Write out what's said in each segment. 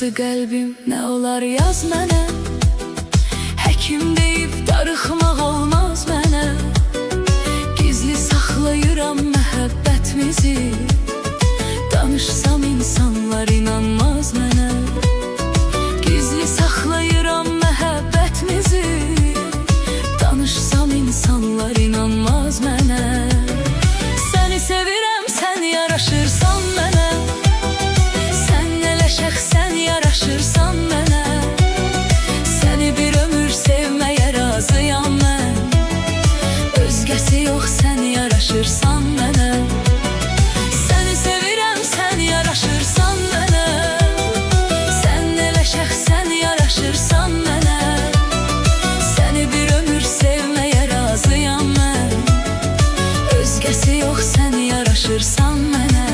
Sıxdı qəlbim, nə olar yaz mənə. Həkim deyib darıxmaq olmaz mənə. Gizli saxlayıram məhəbbətimizi. Danışsam insanlar inanmaz mənə. Gizli saxlayıram məhəbbətimizi. Danışsam insanlar inanmaz mənə. Səni sevirəm, sən yaraşırsan mənə. Sən eləşək, sən yaraşırsan mənə. Səni bir ömür sevməyə razıyam mən. Özgəsi yox, sən yaraşırsan mənə. Səni sevirəm, sən yaraşırsan mənə. Sən eləşək, sən yaraşırsan mənə. Səni bir ömür sevməyə razıyam mən. Özgəsi yox, sən yaraşırsan mənə.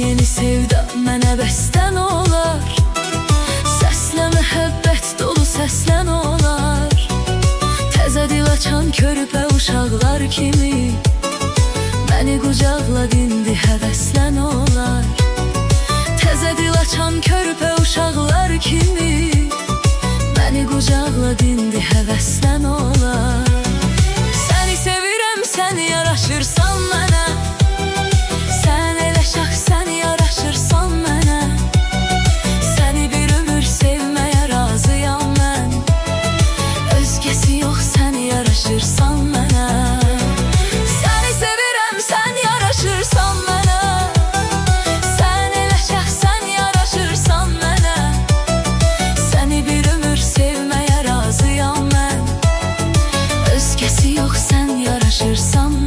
Yeni sevda mənə bəstən olar. Səslə məhəbbət dolu səslən olar. Təzə dil açan körpə uşaqlar kimi məni qucaqla dindi həvəslən olar. Təzə dil açan körpə uşaqlar kimi məni qucaqla dindi həvəslən olar. Səni sevirəm, sən yaraşırsan mənə. Sən eləşək, sən yaraşırsan mənə. Səni bir ömür sevməyə razıyam mən. Özgəsi yox, sən yaraşırsan mənə. Səni sevirəm, sən yaraşırsan mənə. Sən eləşək, sən yaraşırsan mənə. Səni bir ömür sevməyə razıyam mən. Özgəsi yox, sən yaraşırsan mənə.